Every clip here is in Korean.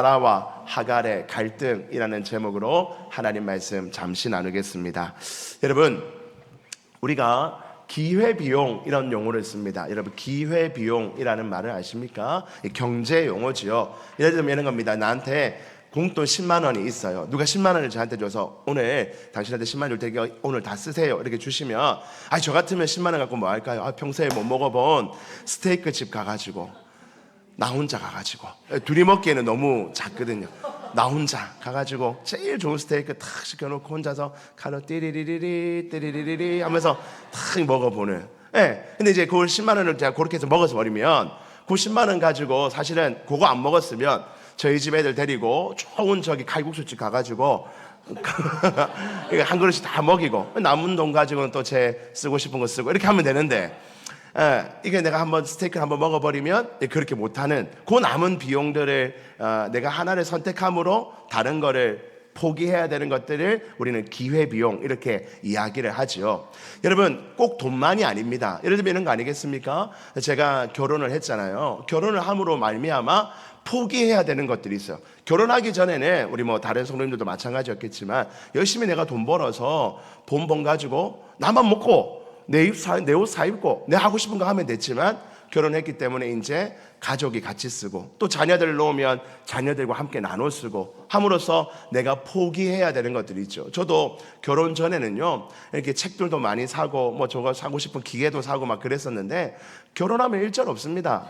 사라와 하갈의 갈등이라는 제목으로 하나님 말씀 잠시 나누겠습니다. 여러분, 우리가 기회비용 이런 용어를 씁니다. 여러분, 기회비용이라는 말을 아십니까? 경제 용어지요. 예를 들면 이런 겁니다. 나한테 공돈 10만 원이 있어요. 누가 10만 원을 저한테 줘서 오늘 당신한테 10만 원 줄 테니까 오늘 다 쓰세요 이렇게 주시면, 저 같으면 10만 원 갖고 뭐 할까요? 평소에 못 먹어본 스테이크 집 가가지고 나 혼자 가가지고, 둘이 먹기에는 너무 작거든요. 나 혼자 가가지고 제일 좋은 스테이크 탁 시켜놓고 혼자서 칼로 띠리리리리 하면서 탁 먹어보는. 근데 이제 그걸 10만 원을 제가 그렇게 해서 먹어서 버리면, 그 10만 원 가지고 사실은 그거 안 먹었으면 저희 집 애들 데리고 좋은 저기 칼국수집 가가지고 한 그릇씩 다 먹이고, 남은 돈 가지고는 또 제 쓰고 싶은 거 쓰고 이렇게 하면 되는데, 이게 내가 한번 스테이크를 한번 먹어버리면 그렇게 못하는 그 남은 비용들을 내가 하나를 선택함으로 다른 거를 포기해야 되는 것들을 우리는 기회비용 이렇게 이야기를 하죠. 여러분, 꼭 돈만이 아닙니다. 예를 들면 이런 거 아니겠습니까? 제가 결혼을 했잖아요. 결혼을 함으로 말미암아 포기해야 되는 것들이 있어요. 결혼하기 전에는 우리 뭐 다른 성도님들도 마찬가지였겠지만 열심히 내가 돈 벌어서 돈 번 가지고 나만 먹고 내 옷 사 입고 내 하고 싶은 거 하면 됐지만, 결혼했기 때문에 이제 가족이 같이 쓰고 또 자녀들을 놓으면 자녀들과 함께 나눠 쓰고 함으로써 내가 포기해야 되는 것들이 있죠. 저도 결혼 전에는요, 이렇게 책들도 많이 사고 뭐 저거 사고 싶은 기계도 사고 막 그랬었는데, 결혼하면 일절 없습니다.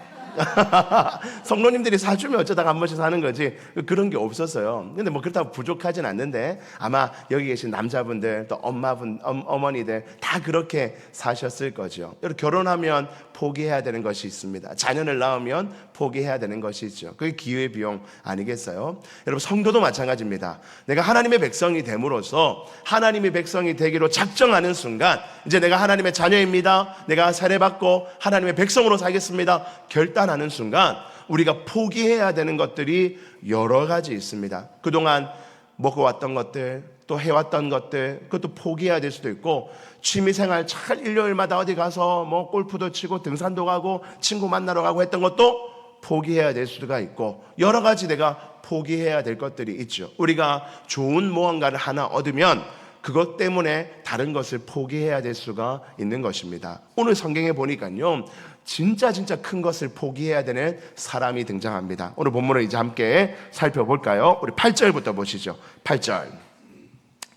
성도님들이 사주면 어쩌다가 한 번씩 사는 거지 그런 게 없었어요. 근데 뭐 그렇다고 부족하진 않는데, 아마 여기 계신 남자분들 또 어머니들 다 그렇게 사셨을 거죠. 여러분, 결혼하면 포기해야 되는 것이 있습니다. 자녀를 낳으면 포기해야 되는 것이 있죠. 그게 기회비용 아니겠어요? 여러분, 성도도 마찬가지입니다. 내가 하나님의 백성이 됨으로써 하나님의 백성이 되기로 작정하는 순간, 이제 내가 하나님의 자녀입니다, 내가 세례받고 하나님의 백성으로 살겠습니다 결단하는 순간, 우리가 포기해야 되는 것들이 여러 가지 있습니다. 그동안 먹고 왔던 것들, 또 해왔던 것들, 그것도 포기해야 될 수도 있고, 취미생활 잘 일요일마다 어디 가서 뭐 골프도 치고 등산도 가고 친구 만나러 가고 했던 것도 포기해야 될 수가 있고, 여러 가지 내가 포기해야 될 것들이 있죠. 우리가 좋은 무언가를 하나 얻으면 그것 때문에 다른 것을 포기해야 될 수가 있는 것입니다. 오늘 성경에 보니까요, 진짜 큰 것을 포기해야 되는 사람이 등장합니다. 오늘 본문을 이제 함께 살펴볼까요? 우리 8절부터 보시죠. 8절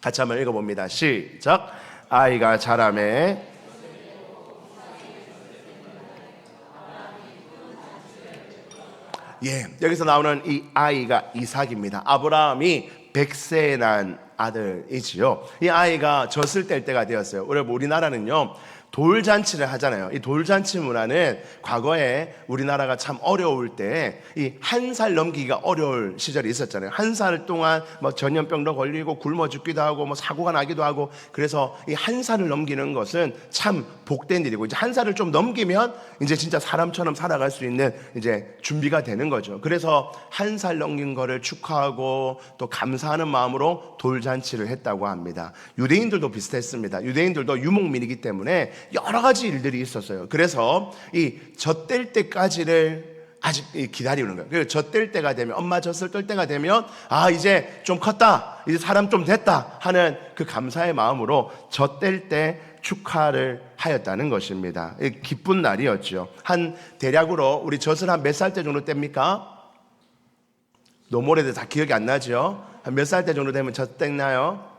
같이 한번 읽어봅니다. 시작. 아이가 자라매 여기서 나오는 이 아이가 이삭입니다. 아브라함이 100세에 난 아들이지요. 이 아이가 젖을 뗄 때가 되었어요. 우리나라는요, 돌잔치를 하잖아요. 이 돌잔치 문화는 과거에 우리나라가 참 어려울 때 이 한 살 넘기기가 어려울 시절이 있었잖아요. 한 살 동안 뭐 전염병도 걸리고 굶어 죽기도 하고 뭐 사고가 나기도 하고, 그래서 이 한 살을 넘기는 것은 참 복된 일이고, 이제 한 살을 좀 넘기면 이제 진짜 사람처럼 살아갈 수 있는 이제 준비가 되는 거죠. 그래서 한 살 넘긴 거를 축하하고 또 감사하는 마음으로 돌잔치를 했다고 합니다. 유대인들도 비슷했습니다. 유대인들도 유목민이기 때문에 여러 가지 일들이 있었어요. 그래서 이 젖 뗄 때까지를 아직 기다리는 거예요. 그래서 젖 뗄 때가 되면, 엄마 젖을 뗄 때가 되면, 이제 좀 컸다, 이제 사람 좀 됐다 하는 그 감사의 마음으로 젖 뗄 때 축하를 하였다는 것입니다. 기쁜 날이었죠. 한 대략으로 우리 젖을 한 몇 살 때 정도 뗍니까? 너무 오래돼서 다 기억이 안 나죠? 한 몇 살 때 정도 되면 젖 뗐나요?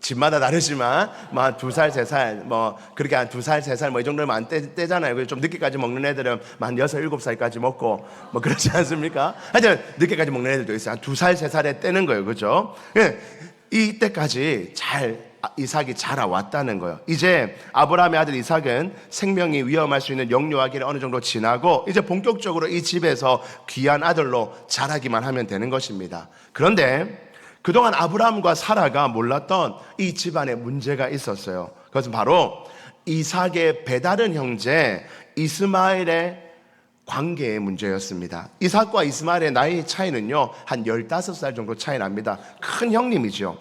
집마다 다르지만 뭐 한 2살, 3살 뭐 그렇게 한 2살, 3살 뭐 이 정도면 안 떼잖아요. 그래서 좀 늦게까지 먹는 애들은 한 6, 7살까지 먹고 뭐 그렇지 않습니까? 하여튼 늦게까지 먹는 애들도 있어요. 한 2살, 3살에 떼는 거예요. 그죠? 이때까지 이삭이 자라왔다는 거예요. 이제 아브라함의 아들 이삭은 생명이 위험할 수 있는 영유아기를 어느 정도 지나고 이제 본격적으로 이 집에서 귀한 아들로 자라기만 하면 되는 것입니다. 그런데 그동안 아브라함과 사라가 몰랐던 이 집안에 문제가 있었어요. 그것은 바로 이삭의 배다른 형제 이스마엘의 관계의 문제였습니다. 이삭과 이스마엘의 나이 차이는요, 한 15살 정도 차이 납니다. 큰 형님이죠.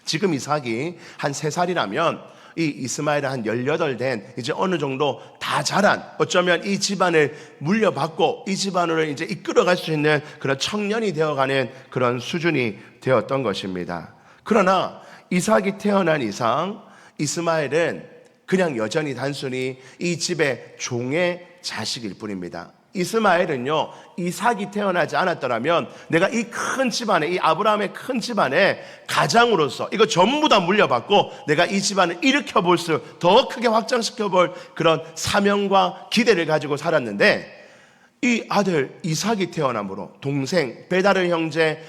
지금 이삭이 한 3살이라면 이 이스마엘은 한 18 된 이제 어느 정도 다 자란, 어쩌면 이 집안을 물려받고 이 집안을 이제 이끌어갈 수 있는 그런 청년이 되어가는 그런 수준이 되었던 것입니다. 그러나 이삭이 태어난 이상 이스마엘은 그냥 여전히 단순히 이 집의 종의 자식일 뿐입니다. 이스마엘은요, 이삭이 태어나지 않았더라면 내가 이 큰 집안에, 이 아브라함의 큰 집안에 가장으로서 이거 전부 다 물려받고 내가 이 집안을 일으켜볼 수, 더 크게 확장시켜볼 그런 사명과 기대를 가지고 살았는데, 이 아들 이삭이 태어남으로, 동생 베다르 형제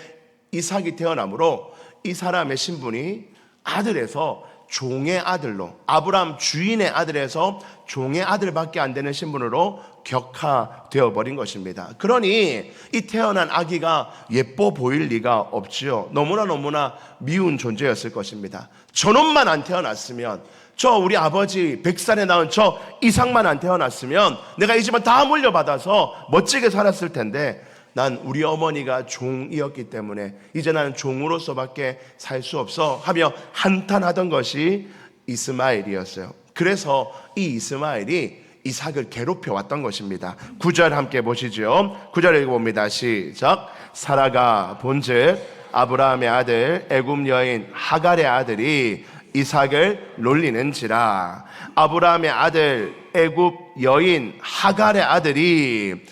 이삭이 태어남으로 이 사람의 신분이 아들에서 종의 아들로, 아브라함 주인의 아들에서 종의 아들밖에 안 되는 신분으로 격화되어 버린 것입니다. 그러니 이 태어난 아기가 예뻐 보일 리가 없지요. 너무나 미운 존재였을 것입니다. 저놈만 안 태어났으면, 저 우리 아버지 100살에 낳은 저 이삭만 안 태어났으면 내가 이 집안 다 물려받아서 멋지게 살았을 텐데, 난 우리 어머니가 종이었기 때문에 이제 나는 종으로서밖에 살 수 없어 하며 한탄하던 것이 이스마엘이었어요. 그래서 이 이스마엘이 이삭을 괴롭혀 왔던 것입니다. 9절 함께 보시죠. 9절 읽어봅니다. 시작. 사라가 본즉 아브라함의 아들 애굽 여인 하갈의 아들이 이삭을 놀리는지라. 아브라함의 아들 애굽 여인 하갈의 아들이,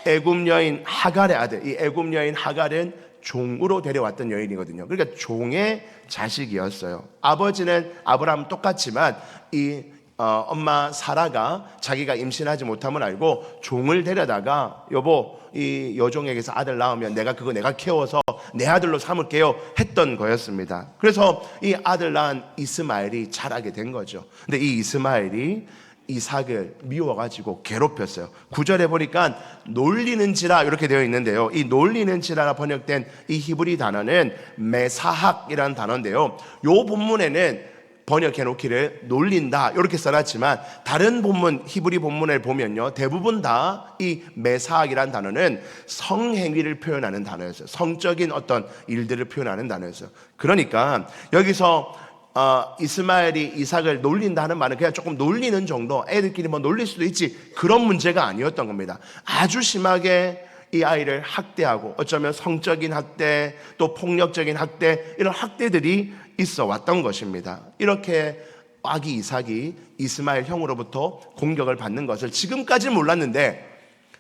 애굽 여인 하갈의 아들, 이 애굽 여인 하갈은 종으로 데려왔던 여인이거든요. 그러니까 종의 자식이었어요. 아버지는 아브라함 똑같지만 이 엄마 사라가 자기가 임신하지 못함을 알고 종을 데려다가 여보 이 여종에게서 아들 낳으면 내가 키워서 내 아들로 삼을게요 했던 거였습니다. 그래서 이 아들 낳은 이스마엘이 자라게 된 거죠. 근데 이 이스마엘이 이삭을 미워가지고 괴롭혔어요. 9절에 보니까 놀리는지라 이렇게 되어 있는데요, 이 놀리는지라 번역된 이 히브리 단어는 메사학이라는 단어인데요, 요 본문에는 번역해 놓기를 놀린다 이렇게 써놨지만 다른 본문, 히브리 본문을 보면요, 대부분 다 이 메사학이라는 단어는 성행위를 표현하는 단어였어요. 성적인 어떤 일들을 표현하는 단어였어요. 그러니까 여기서 이스마엘이 이삭을 놀린다는 말은 그냥 조금 놀리는 정도, 애들끼리 뭐 놀릴 수도 있지, 그런 문제가 아니었던 겁니다. 아주 심하게 이 아이를 학대하고, 어쩌면 성적인 학대, 또 폭력적인 학대, 이런 학대들이 있어 왔던 것입니다. 이렇게 아기 이삭이 이스마엘 형으로부터 공격을 받는 것을 지금까지는 몰랐는데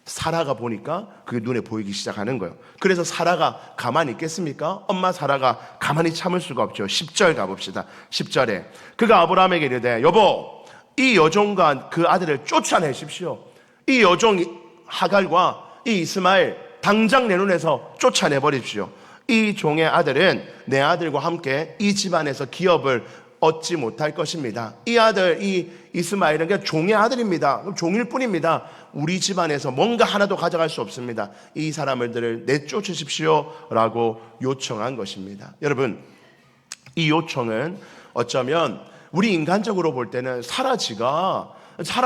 사라가 보니까 그게 눈에 보이기 시작하는 거예요. 그래서 사라가 가만히 있겠습니까? 엄마 사라가 가만히 참을 수가 없죠. 10절 가봅시다. 10절에 그가 아브라함에게 이르되 여보, 이 여종과 그 아들을 쫓아내십시오. 이 여종 하갈과 이 이스마엘 당장 내 눈에서 쫓아내버립시오. 이 종의 아들은 내 아들과 함께 이 집안에서 기업을 얻지 못할 것입니다. 이 아들, 이 이스마엘은 그냥 종의 아들입니다. 종일 뿐입니다. 우리 집안에서 뭔가 하나도 가져갈 수 없습니다. 이 사람들을 내쫓으십시오 라고 요청한 것입니다. 여러분, 이 요청은 어쩌면 우리 인간적으로 볼 때는 사라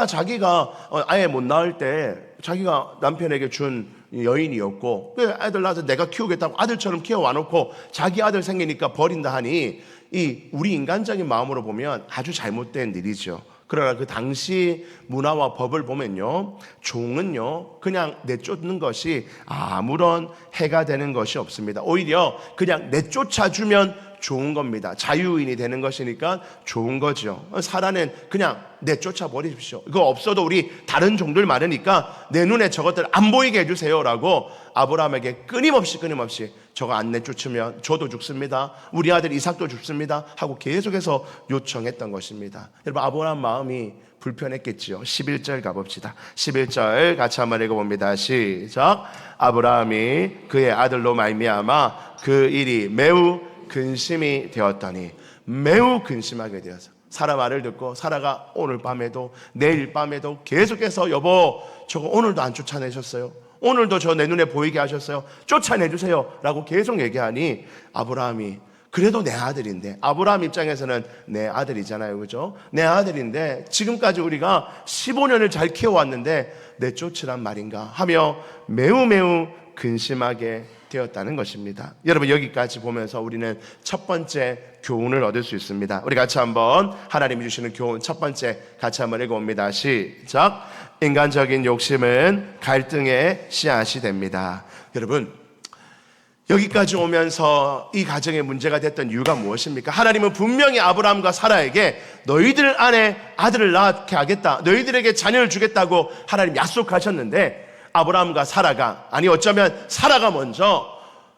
자기가 아예 못 낳을 때 자기가 남편에게 준 여인이었고, 아들 낳아서 내가 키우겠다고 아들처럼 키워와놓고 자기 아들 생기니까 버린다 하니, 이 우리 인간적인 마음으로 보면 아주 잘못된 일이죠. 그러나 그 당시 문화와 법을 보면요, 종은요 그냥 내쫓는 것이 아무런 해가 되는 것이 없습니다. 오히려 그냥 내쫓아주면 좋은 겁니다. 자유인이 되는 것이니까 좋은 거죠. 사라는 그냥 내쫓아 버리십시오. 그거 없어도 우리 다른 종들 많으니까 내 눈에 저것들 안 보이게 해주세요 라고 아브라함에게 끊임없이 저거 안 내쫓으면 저도 죽습니다, 우리 아들 이삭도 죽습니다 하고 계속해서 요청했던 것입니다. 여러분, 아브라함 마음이 불편했겠지요. 11절 가봅시다. 11절 같이 한번 읽어봅니다. 시작. 아브라함이 그의 아들로 말미암아 그 일이 매우 근심이 되었더니, 매우 근심하게 되어서 사라 말을 듣고 사라가 오늘 밤에도 내일 밤에도 계속해서 여보 저거 오늘도 안 쫓아내셨어요, 오늘도 저 내 눈에 보이게 하셨어요, 쫓아내주세요 라고 계속 얘기하니 아브라함이 그래도 내 아들인데, 아브라함 입장에서는 내 아들이잖아요, 그죠? 내 아들인데 지금까지 우리가 15년을 잘 키워왔는데 내쫓으란 말인가 하며 매우 근심하게 되었다는 것입니다. 여러분, 여기까지 보면서 우리는 첫 번째 교훈을 얻을 수 있습니다. 우리 같이 한번 하나님이 주시는 교훈 첫 번째 같이 한번 읽어봅니다. 시작. 인간적인 욕심은 갈등의 씨앗이 됩니다. 여러분, 여기까지 오면서 이 가정에 문제가 됐던 이유가 무엇입니까? 하나님은 분명히 아브라함과 사라에게 너희들 안에 아들을 낳게 하겠다, 너희들에게 자녀를 주겠다고 하나님 약속하셨는데, 아브라함과 사라가, 아니 어쩌면 사라가 먼저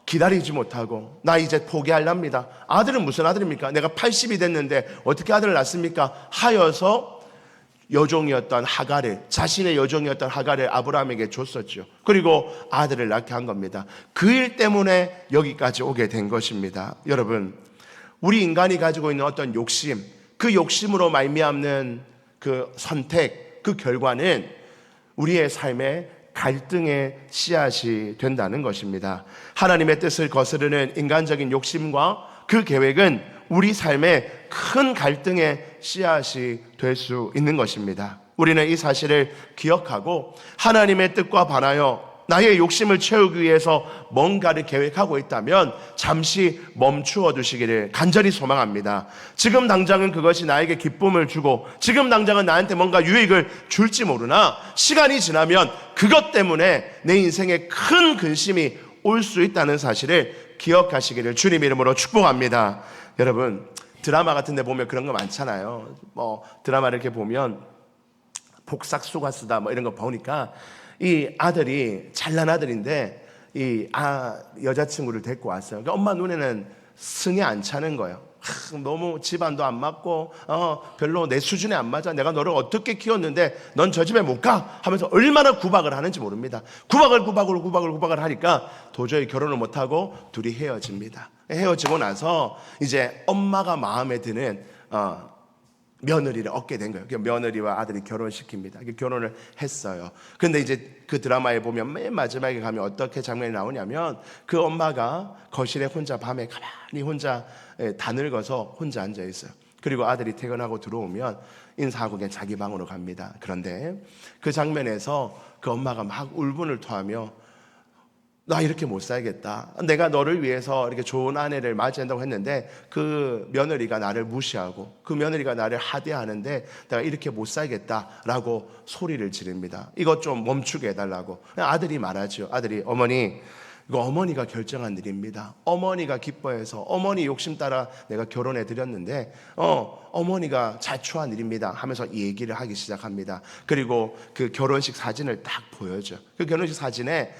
기다리지 못하고 나 이제 포기할랍니다. 아들은 무슨 아들입니까? 내가 80이 됐는데 어떻게 아들을 낳습니까? 하여서 여종이었던 하갈을, 자신의 여종이었던 하갈을 아브라함에게 줬었죠. 그리고 아들을 낳게 한 겁니다. 그 일 때문에 여기까지 오게 된 것입니다. 여러분, 우리 인간이 가지고 있는 어떤 욕심, 그 욕심으로 말미암는 그 선택, 그 결과는 우리의 삶에 갈등의 씨앗이 된다는 것입니다. 하나님의 뜻을 거스르는 인간적인 욕심과 그 계획은 우리 삶에 큰 갈등의 씨앗이 될 수 있는 것입니다. 우리는 이 사실을 기억하고 하나님의 뜻과 반하여 나의 욕심을 채우기 위해서 뭔가를 계획하고 있다면 잠시 멈추어 두시기를 간절히 소망합니다. 지금 당장은 그것이 나에게 기쁨을 주고 지금 당장은 나한테 뭔가 유익을 줄지 모르나 시간이 지나면 그것 때문에 내 인생에 큰 근심이 올 수 있다는 사실을 기억하시기를 주님 이름으로 축복합니다. 여러분, 드라마 같은 데 보면 그런 거 많잖아요. 드라마를 이렇게 보면 복싹소가수다 이런 거 보니까 이 아들이 잘난 아들인데 여자친구를 데리고 왔어요. 그러니까 엄마 눈에는 승이 안 차는 거예요. 너무 집안도 안 맞고 별로 내 수준에 안 맞아. 내가 너를 어떻게 키웠는데 넌 저 집에 못 가 하면서 얼마나 구박을 하는지 모릅니다. 구박을 하니까 도저히 결혼을 못하고 둘이 헤어집니다. 헤어지고 나서 이제 엄마가 마음에 드는 며느리를 얻게 된 거예요. 며느리와 아들이 결혼시킵니다. 결혼을 했어요. 근데 이제 그 드라마에 보면 맨 마지막에 가면 어떻게 장면이 나오냐면 그 엄마가 거실에 혼자 밤에 가만히 혼자 다 늙어서 혼자 앉아 있어요. 그리고 아들이 퇴근하고 들어오면 인사하고 그냥 자기 방으로 갑니다. 그런데 그 장면에서 그 엄마가 막 울분을 토하며 나 이렇게 못 살겠다. 내가 너를 위해서 이렇게 좋은 아내를 맞이한다고 했는데 그 며느리가 나를 무시하고 그 며느리가 나를 하대하는데 내가 이렇게 못 살겠다라고 소리를 지릅니다. 이것 좀 멈추게 해달라고. 아들이 말하죠. 아들이, 어머니, 이거 어머니가 결정한 일입니다. 어머니가 기뻐해서 어머니 욕심 따라 내가 결혼해 드렸는데 어머니가 자초한 일입니다 하면서 이 얘기를 하기 시작합니다. 그리고 그 결혼식 사진을 딱 보여줘. 그 결혼식 사진에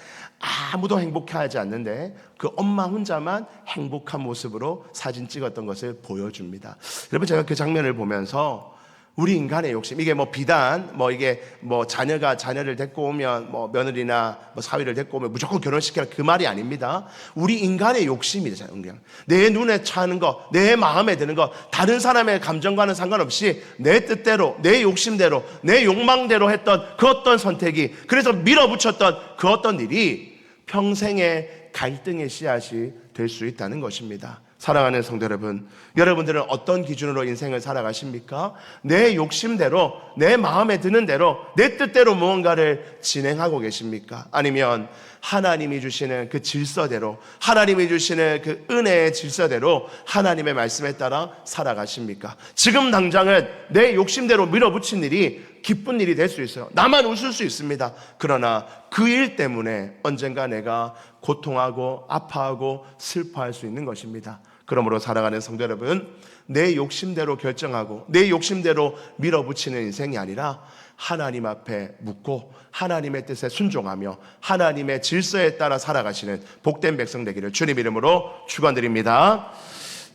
아무도 행복해하지 않는데 그 엄마 혼자만 행복한 모습으로 사진 찍었던 것을 보여줍니다. 여러분, 제가 그 장면을 보면서 우리 인간의 욕심, 이게 비단 이게 자녀가 자녀를 데리고 오면 며느리나 사위를 데리고 오면 무조건 결혼시키라 그 말이 아닙니다. 우리 인간의 욕심이잖아요. 내 눈에 차는 거, 내 마음에 드는 거, 다른 사람의 감정과는 상관없이 내 뜻대로, 내 욕심대로, 내 욕망대로 했던 그 어떤 선택이, 그래서 밀어붙였던 그 어떤 일이 평생의 갈등의 씨앗이 될 수 있다는 것입니다. 사랑하는 성도 여러분, 여러분들은 어떤 기준으로 인생을 살아가십니까? 내 욕심대로, 내 마음에 드는 대로, 내 뜻대로 무언가를 진행하고 계십니까? 아니면 하나님이 주시는 그 질서대로, 하나님이 주시는 그 은혜의 질서대로 하나님의 말씀에 따라 살아가십니까? 지금 당장은 내 욕심대로 밀어붙인 일이 기쁜 일이 될 수 있어요. 나만 웃을 수 있습니다. 그러나 그 일 때문에 언젠가 내가 고통하고 아파하고 슬퍼할 수 있는 것입니다. 그러므로 살아가는 성도 여러분, 내 욕심대로 결정하고 내 욕심대로 밀어붙이는 인생이 아니라 하나님 앞에 묻고 하나님의 뜻에 순종하며 하나님의 질서에 따라 살아가시는 복된 백성 되기를 주님 이름으로 축원드립니다.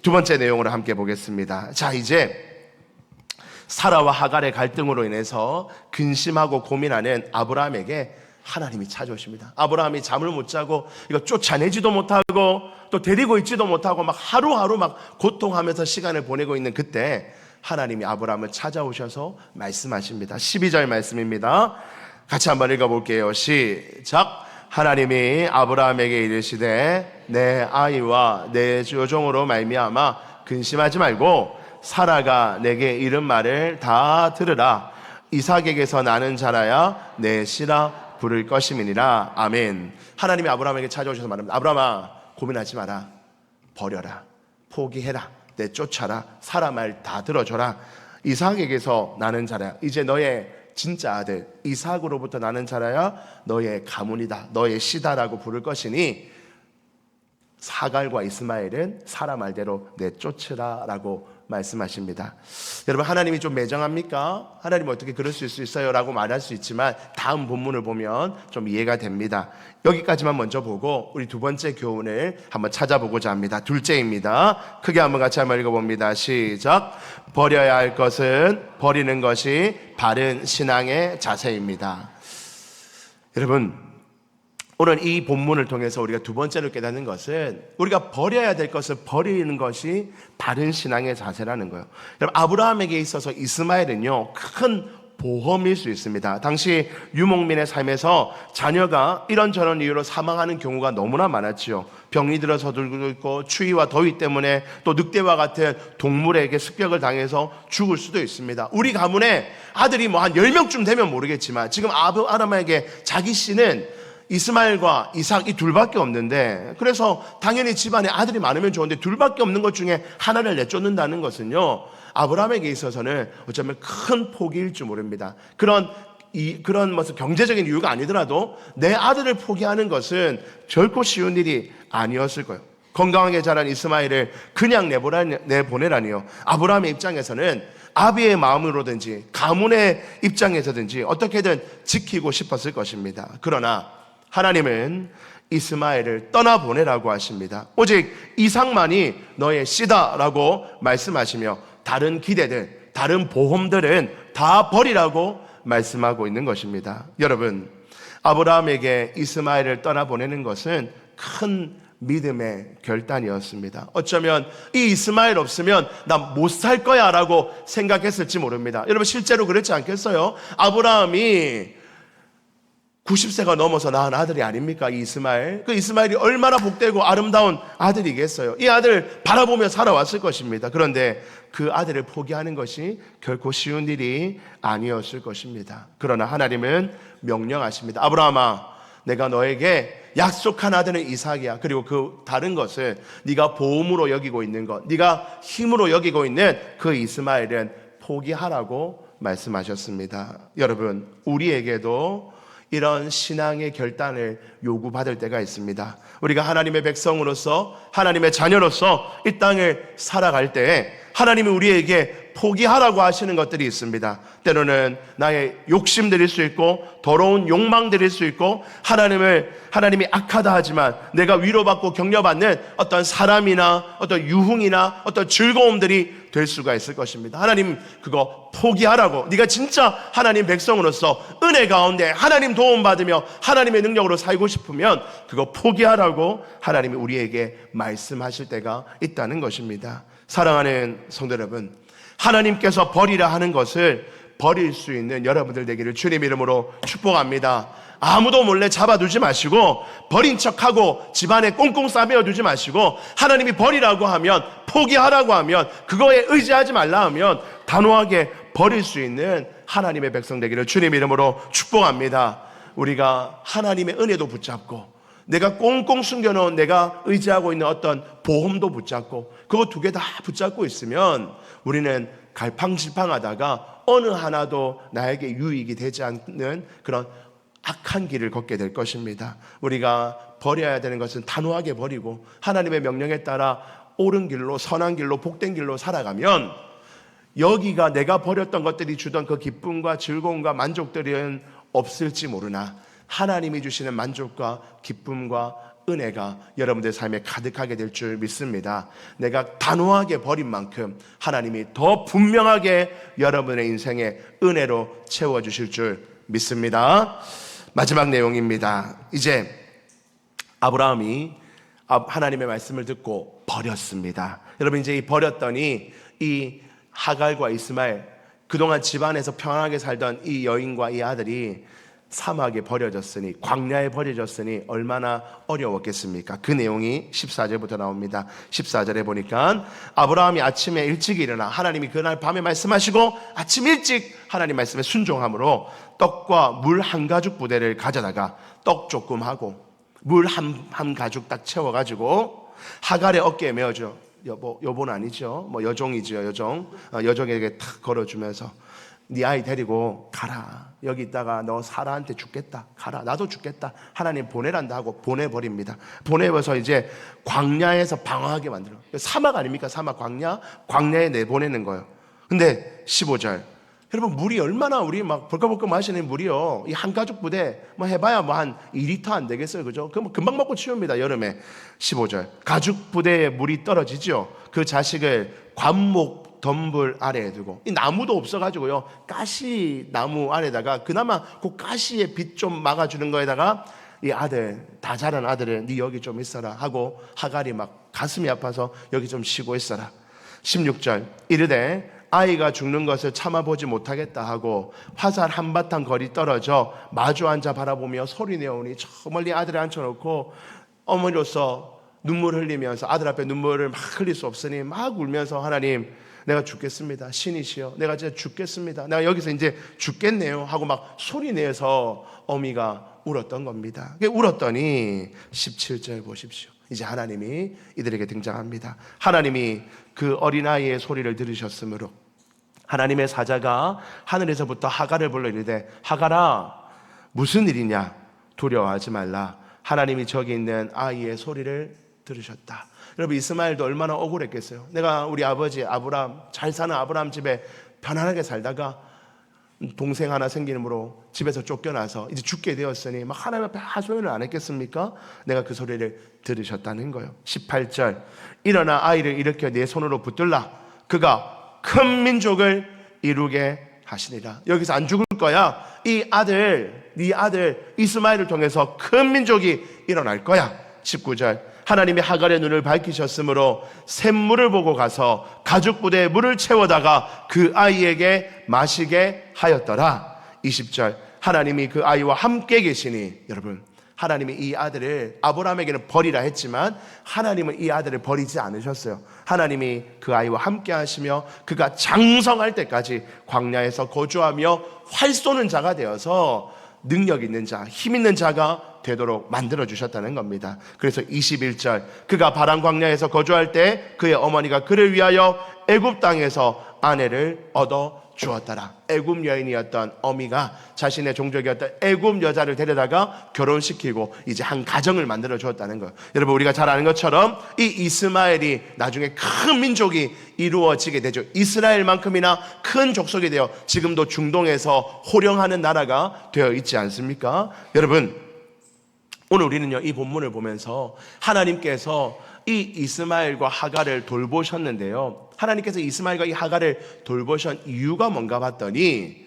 두 번째 내용으로 함께 보겠습니다. 자, 이제 사라와 하갈의 갈등으로 인해서 근심하고 고민하는 아브라함에게 하나님이 찾아오십니다. 아브라함이 잠을 못 자고 이거 쫓아내지도 못하고 또 데리고 있지도 못하고 막 하루하루 막 고통하면서 시간을 보내고 있는 그때 하나님이 아브라함을 찾아오셔서 말씀하십니다. 12절 말씀입니다. 같이 한번 읽어볼게요. 시작. 하나님이 아브라함에게 이르시되 내 아이와 내 여종으로 말미암아 근심하지 말고 사라가 내게 이른 말을 다 들으라. 이삭에게서 나는 자라야 내 씨라 부를 것임이니라. 아멘. 하나님이 아브라함에게 찾아오셔서 말합니다. 아브라함아, 고민하지 마라. 버려라. 포기해라. 내쫓아라. 사람 말 다 들어줘라. 이삭에게서 나는 자라야. 이제 너의 진짜 아들 이삭으로부터 나는 자라야 너의 가문이다. 너의 씨다라고 부를 것이니 사갈과 이스마엘은 사람 말대로 내쫓으라 라고 말씀하십니다. 여러분, 하나님이 좀 매정합니까? 하나님 어떻게 그럴 수 있어요? 라고 말할 수 있지만 다음 본문을 보면 좀 이해가 됩니다. 여기까지만 먼저 보고 우리 두 번째 교훈을 한번 찾아보고자 합니다. 둘째입니다. 크게 한번 같이 한번 읽어봅니다. 시작. 버려야 할 것은 버리는 것이 바른 신앙의 자세입니다. 여러분, 오늘 이 본문을 통해서 우리가 두 번째로 깨닫는 것은 우리가 버려야 될 것을 버리는 것이 바른 신앙의 자세라는 거예요. 여러분, 아브라함에게 있어서 이스마엘은요, 큰 보험일 수 있습니다. 당시 유목민의 삶에서 자녀가 이런저런 이유로 사망하는 경우가 너무나 많았지요. 병이 들어서도 있고 추위와 더위 때문에 또 늑대와 같은 동물에게 습격을 당해서 죽을 수도 있습니다. 우리 가문에 아들이 뭐 한 10명쯤 되면 모르겠지만 지금 아브라함에게 자기 씨는 이스마엘과 이삭 이 둘밖에 없는데, 그래서 당연히 집안에 아들이 많으면 좋은데 둘밖에 없는 것 중에 하나를 내쫓는다는 것은요, 아브라함에게 있어서는 어쩌면 큰 포기일 줄 모릅니다. 그런 무슨 경제적인 이유가 아니더라도 내 아들을 포기하는 것은 결코 쉬운 일이 아니었을 거예요. 건강하게 자란 이스마엘을 그냥 내보내라니요. 아브라함의 입장에서는 아비의 마음으로든지 가문의 입장에서든지 어떻게든 지키고 싶었을 것입니다. 그러나 하나님은 이스마엘을 떠나보내라고 하십니다. 오직 이삭만이 너의 씨다라고 말씀하시며 다른 기대들, 다른 보험들은 다 버리라고 말씀하고 있는 것입니다. 여러분, 아브라함에게 이스마엘을 떠나보내는 것은 큰 믿음의 결단이었습니다. 어쩌면 이 이스마엘 없으면 나 못 살 거야 라고 생각했을지 모릅니다. 여러분, 실제로 그렇지 않겠어요? 아브라함이 90세가 넘어서 낳은 아들이 아닙니까? 이 이스마엘. 그 이스마엘이 얼마나 복되고 아름다운 아들이겠어요. 이 아들 바라보며 살아왔을 것입니다. 그런데 그 아들을 포기하는 것이 결코 쉬운 일이 아니었을 것입니다. 그러나 하나님은 명령하십니다. 아브라함아, 내가 너에게 약속한 아들은 이삭이야. 그리고 그 다른 것을 네가 보험으로 여기고 있는 것, 네가 힘으로 여기고 있는 그 이스마엘은 포기하라고 말씀하셨습니다. 여러분, 우리에게도 이런 신앙의 결단을 요구받을 때가 있습니다. 우리가 하나님의 백성으로서, 하나님의 자녀로서 이 땅을 살아갈 때 하나님이 우리에게 포기하라고 하시는 것들이 있습니다. 때로는 나의 욕심들일 수 있고 더러운 욕망들일 수 있고 하나님이 악하다 하지만 내가 위로받고 격려받는 어떤 사람이나 어떤 유흥이나 어떤 즐거움들이 될 수가 있을 것입니다. 하나님 그거 포기하라고, 네가 진짜 하나님 백성으로서 은혜 가운데 하나님 도움받으며 하나님의 능력으로 살고 싶으면 그거 포기하라고 하나님이 우리에게 말씀하실 때가 있다는 것입니다. 사랑하는 성도 여러분, 하나님께서 버리라 하는 것을 버릴 수 있는 여러분들 되기를 주님 이름으로 축복합니다. 아무도 몰래 잡아두지 마시고 버린 척하고 집안에 꽁꽁 싸매어두지 마시고 하나님이 버리라고 하면, 포기하라고 하면, 그거에 의지하지 말라 하면 단호하게 버릴 수 있는 하나님의 백성 되기를 주님 이름으로 축복합니다. 우리가 하나님의 은혜도 붙잡고 내가 꽁꽁 숨겨놓은 내가 의지하고 있는 어떤 보험도 붙잡고 그거 두 개 다 붙잡고 있으면 우리는 갈팡질팡하다가 어느 하나도 나에게 유익이 되지 않는 그런 악한 길을 걷게 될 것입니다. 우리가 버려야 되는 것은 단호하게 버리고 하나님의 명령에 따라 옳은 길로, 선한 길로, 복된 길로 살아가면 여기가 내가 버렸던 것들이 주던 그 기쁨과 즐거움과 만족들은 없을지 모르나 하나님이 주시는 만족과 기쁨과 은혜가 여러분들의 삶에 가득하게 될 줄 믿습니다. 내가 단호하게 버린 만큼 하나님이 더 분명하게 여러분의 인생에 은혜로 채워주실 줄 믿습니다. 마지막 내용입니다. 이제 아브라함이 하나님의 말씀을 듣고 버렸습니다. 여러분, 이제 이 버렸더니 이 하갈과 이스마엘, 그동안 집안에서 평안하게 살던 이 여인과 이 아들이 사막에 버려졌으니, 광야에 버려졌으니 얼마나 어려웠겠습니까? 그 내용이 14절부터 나옵니다. 14절에 보니까 아브라함이 아침에 일찍 일어나 하나님이 그날 밤에 말씀하시고 아침 일찍 하나님 말씀에 순종함으로 떡과 물 한 가죽 부대를 가져다가 떡 조금 하고 물 한 가죽 딱 채워가지고 하갈의 어깨에 메어줘. 여보는 아니죠. 여종이죠. 여종에게 탁 걸어주면서 네 아이 데리고 가라. 여기 있다가 너 사라한테 죽겠다. 가라. 나도 죽겠다. 하나님 보내란다 하고 보내버립니다. 보내버려서 이제 광야에서 방황하게 만들어. 사막 아닙니까? 사막 광야에 내보내는 거예요. 근데 15절. 여러분 물이 얼마나 우리 막 벌컥벌컥 마시는 물이요. 이 한 가죽 부대 해봐야 한 2리터 안 되겠어요. 그죠? 그럼 금방 먹고 치웁니다. 여름에. 15절. 가죽 부대에 물이 떨어지죠. 그 자식을 관목 덤불 아래에 두고, 이 나무도 없어가지고요, 가시 나무 아래다가 그나마 그 가시에 빛 좀 막아주는 거에다가 이 아들, 다 자란 아들을 네 여기 좀 있어라 하고 하갈이 막 가슴이 아파서 여기 좀 쉬고 있어라. 16절. 이르되 아이가 죽는 것을 참아보지 못하겠다 하고 화살 한바탕 거리 떨어져 마주 앉아 바라보며 소리 내오니 저 멀리 아들을 앉혀놓고 어머니로서 눈물 흘리면서 아들 앞에 눈물을 막 흘릴 수 없으니 막 울면서 하나님 내가 죽겠습니다. 신이시여 내가 진짜 죽겠습니다. 내가 여기서 이제 죽겠네요 하고 막 소리 내서 어미가 울었던 겁니다. 울었더니 17절 보십시오. 이제 하나님이 이들에게 등장합니다. 하나님이 그 어린아이의 소리를 들으셨으므로 하나님의 사자가 하늘에서부터 하갈을 불러 이르되 하갈아 무슨 일이냐 두려워하지 말라. 하나님이 저기 있는 아이의 소리를 들으셨다. 여러분 이스마엘도 얼마나 억울했겠어요. 내가 우리 아버지 아브라함, 잘 사는 아브라함 집에 편안하게 살다가 동생 하나 생기므로 집에서 쫓겨나서 이제 죽게 되었으니 막 하나님 앞에 하소연을 안 했겠습니까? 내가 그 소리를 들으셨다는 거예요. 18절. 일어나 아이를 일으켜 네 손으로 붙들라. 그가 큰 민족을 이루게 하시니라. 여기서 안 죽을 거야. 이 아들, 네 아들 이스마엘을 통해서 큰 민족이 일어날 거야. 19절. 하나님이 하갈의 눈을 밝히셨으므로 샘물을 보고 가서 가죽 부대에 물을 채워다가 그 아이에게 마시게 하였더라. 20절. 하나님이 그 아이와 함께 계시니, 여러분 하나님이 이 아들을 아브라함에게는 버리라 했지만 하나님은 이 아들을 버리지 않으셨어요. 하나님이 그 아이와 함께 하시며 그가 장성할 때까지 광야에서 거주하며 활 쏘는 자가 되어서 능력 있는 자, 힘 있는 자가 되도록 만들어주셨다는 겁니다. 그래서 21절. 그가 바람 광야에서 거주할 때 그의 어머니가 그를 위하여 애굽 땅에서 아내를 얻어 주었더라. 애굽 여인이었던 어미가 자신의 종족이었던 애굽 여자를 데려다가 결혼시키고 이제 한 가정을 만들어 주었다는 거예요. 여러분 우리가 잘 아는 것처럼 이 이스마엘이 나중에 큰 민족이 이루어지게 되죠. 이스라엘만큼이나 큰 족속이 되어 지금도 중동에서 호령하는 나라가 되어 있지 않습니까? 여러분 오늘 우리는요 이 본문을 보면서 하나님께서 이 이스마엘과 하갈을 돌보셨는데요, 하나님께서 이스마엘과 이 하갈을 돌보신 이유가 뭔가 봤더니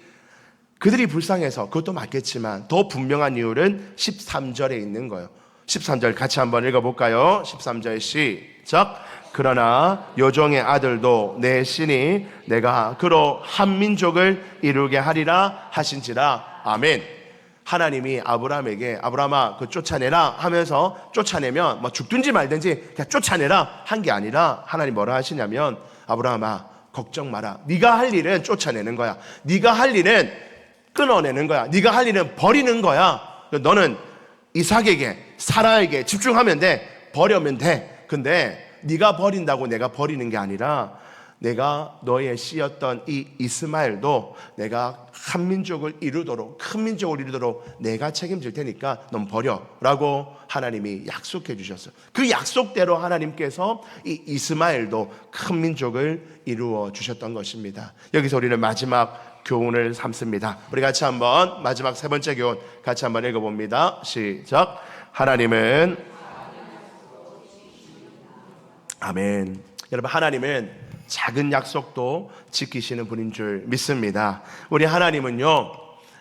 그들이 불쌍해서, 그것도 맞겠지만 더 분명한 이유는 13절에 있는 거예요. 13절 같이 한번 읽어볼까요? 13절 시작. 그러나 여종의 아들도 내 신이 내가 그로 한 민족을 이루게 하리라 하신지라. 아멘. 하나님이 아브라함에게 아브라함아 그 쫓아내라 하면서 쫓아내면 뭐 죽든지 말든지 그냥 쫓아내라 한 게 아니라 하나님 뭐라 하시냐면 아브라함아 걱정 마라. 네가 할 일은 쫓아내는 거야. 네가 할 일은 끊어내는 거야. 네가 할 일은 버리는 거야. 너는 이삭에게 사라에게 집중하면 돼. 버리면 돼. 근데 네가 버린다고 내가 버리는 게 아니라 내가 너의 씨였던 이 이스마엘도 내가 한 민족을 이루도록, 큰 민족을 이루도록 내가 책임질 테니까 넌 버려 라고 하나님이 약속해 주셨어요. 그 약속대로 하나님께서 이 이스마엘도 큰 민족을 이루어 주셨던 것입니다. 여기서 우리는 마지막 교훈을 삼습니다. 우리 같이 한번 마지막 세 번째 교훈 같이 한번 읽어봅니다. 시작. 하나님은 아멘. 여러분 하나님은 작은 약속도 지키시는 분인 줄 믿습니다. 우리 하나님은요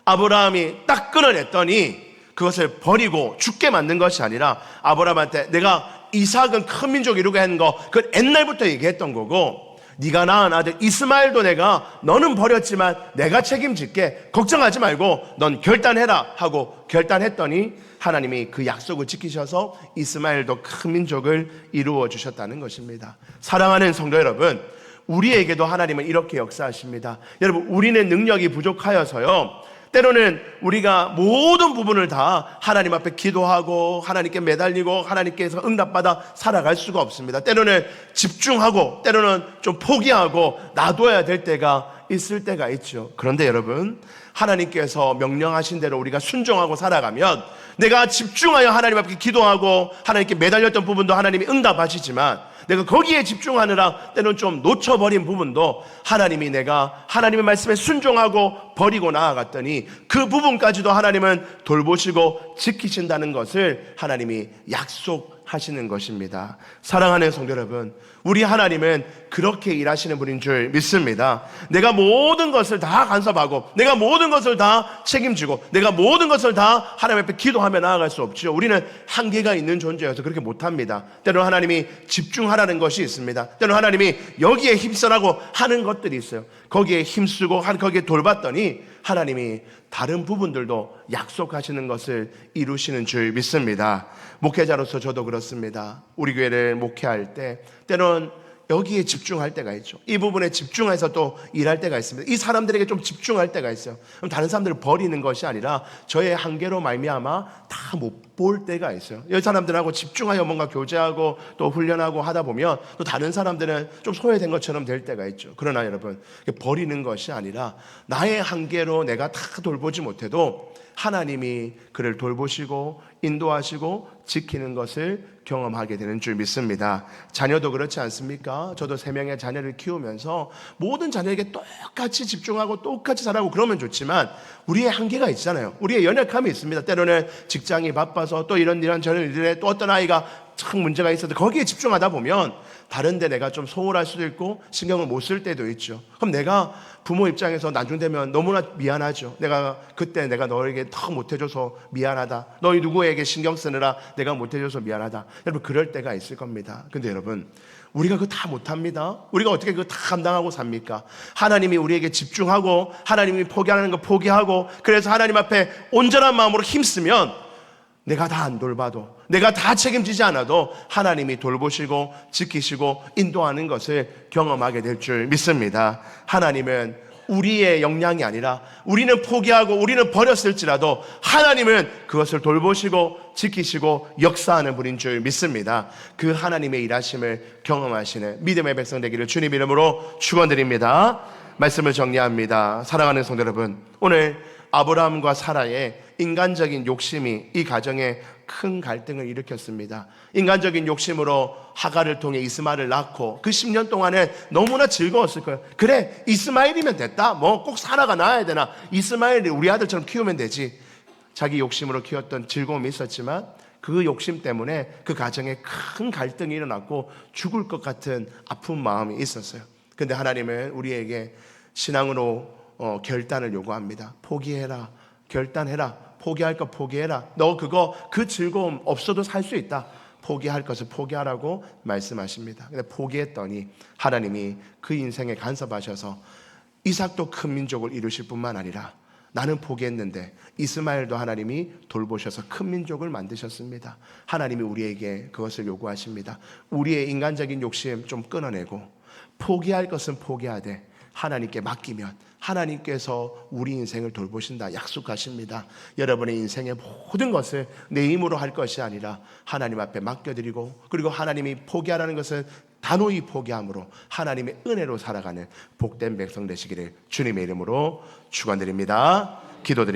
아브라함이 딱 끊어냈더니 그것을 버리고 죽게 만든 것이 아니라 아브라함한테 내가 이삭은 큰 민족 이루게 하는 거 그건 옛날부터 얘기했던 거고 네가 낳은 아들 이스마엘도 내가 너는 버렸지만 내가 책임질게. 걱정하지 말고 넌 결단해라 하고 결단했더니 하나님이 그 약속을 지키셔서 이스마엘도 큰 민족을 이루어 주셨다는 것입니다. 사랑하는 성도 여러분, 우리에게도 하나님은 이렇게 역사하십니다. 여러분, 우리는 능력이 부족하여서요, 때로는 우리가 모든 부분을 다 하나님 앞에 기도하고 하나님께 매달리고 하나님께서 응답받아 살아갈 수가 없습니다. 때로는 집중하고 때로는 좀 포기하고 놔둬야 될 때가 있을 때가 있죠. 그런데 여러분, 하나님께서 명령하신 대로 우리가 순종하고 살아가면 내가 집중하여 하나님 앞에 기도하고 하나님께 매달렸던 부분도 하나님이 응답하시지만 내가 거기에 집중하느라 때는 좀 놓쳐버린 부분도 하나님이 내가 하나님의 말씀에 순종하고 버리고 나아갔더니 그 부분까지도 하나님은 돌보시고 지키신다는 것을 하나님이 약속하시는 것입니다. 사랑하는 성도 여러분, 우리 하나님은 그렇게 일하시는 분인 줄 믿습니다. 내가 모든 것을 다 간섭하고 내가 모든 것을 다 책임지고 내가 모든 것을 다 하나님 앞에 기도하며 나아갈 수 없죠. 우리는 한계가 있는 존재여서 그렇게 못합니다. 때로는 하나님이 집중하라는 것이 있습니다. 때로는 하나님이 여기에 힘쓰라고 하는 것들이 있어요. 거기에 힘쓰고 거기에 돌봤더니 하나님이 다른 부분들도 약속하시는 것을 이루시는 줄 믿습니다. 목회자로서 저도 그렇습니다. 우리 교회를 목회할 때 때로는 여기에 집중할 때가 있죠. 이 부분에 집중해서 또 일할 때가 있습니다. 이 사람들에게 좀 집중할 때가 있어요. 그럼 다른 사람들을 버리는 것이 아니라 저의 한계로 말미암아 다 못 볼 때가 있어요. 이 사람들하고 집중하여 뭔가 교제하고 또 훈련하고 하다 보면 또 다른 사람들은 좀 소외된 것처럼 될 때가 있죠. 그러나 여러분, 버리는 것이 아니라 나의 한계로 내가 다 돌보지 못해도 하나님이 그를 돌보시고 인도하시고 지키는 것을 경험하게 되는 줄 믿습니다. 자녀도 그렇지 않습니까? 저도 3명의 자녀를 키우면서 모든 자녀에게 똑같이 집중하고 똑같이 살아가고 그러면 좋지만 우리의 한계가 있잖아요. 우리의 연약함이 있습니다. 때로는 직장이 바빠서 또 이런 저런 일에 또 어떤 아이가 참 문제가 있어도 거기에 집중하다 보면 다른 데 내가 좀 소홀할 수도 있고 신경을 못 쓸 때도 있죠. 그럼 내가 부모 입장에서 나중 되면 너무나 미안하죠. 내가 그때 내가 너에게 더 못해줘서 미안하다. 너희 누구에게 신경 쓰느라 내가 못해줘서 미안하다. 여러분, 그럴 때가 있을 겁니다. 근데 여러분, 우리가 그거 다 못합니다. 우리가 어떻게 그거 다 감당하고 삽니까? 하나님이 우리에게 집중하고 하나님이 포기하는 거 포기하고 그래서 하나님 앞에 온전한 마음으로 힘쓰면 내가 다 안 돌봐도 내가 다 책임지지 않아도 하나님이 돌보시고 지키시고 인도하는 것을 경험하게 될 줄 믿습니다. 하나님은 우리의 역량이 아니라 우리는 포기하고 우리는 버렸을지라도 하나님은 그것을 돌보시고 지키시고 역사하는 분인 줄 믿습니다. 그 하나님의 일하심을 경험하시는 믿음의 백성 되기를 주님 이름으로 축원드립니다. 말씀을 정리합니다. 사랑하는 성도 여러분, 오늘 아브라함과 사라의 인간적인 욕심이 이 가정에 큰 갈등을 일으켰습니다. 인간적인 욕심으로 하갈을 통해 이스마엘을 낳고 그 10년 동안에 너무나 즐거웠을 거예요. 그래, 이스마엘이면 됐다. 뭐 꼭 사라가 낳아야 되나? 이스마엘이 우리 아들처럼 키우면 되지. 자기 욕심으로 키웠던 즐거움이 있었지만 그 욕심 때문에 그 가정에 큰 갈등이 일어났고 죽을 것 같은 아픈 마음이 있었어요. 근데 하나님은 우리에게 신앙으로 결단을 요구합니다. 포기해라. 결단해라. 포기할 것 포기해라. 너 그 즐거움 없어도 살 수 있다. 포기할 것을 포기하라고 말씀하십니다. 근데 포기했더니 하나님이 그 인생에 간섭하셔서 이삭도 큰 민족을 이루실 뿐만 아니라 나는 포기했는데 이스마엘도 하나님이 돌보셔서 큰 민족을 만드셨습니다. 하나님이 우리에게 그것을 요구하십니다. 우리의 인간적인 욕심 좀 끊어내고 포기할 것은 포기하되 하나님께 맡기면 하나님께서 우리 인생을 돌보신다 약속하십니다. 여러분의 인생의 모든 것을 내 힘으로 할 것이 아니라 하나님 앞에 맡겨드리고 그리고 하나님이 포기하라는 것은 단호히 포기함으로 하나님의 은혜로 살아가는 복된 백성 되시기를 주님의 이름으로 축원드립니다. 기도드립니다.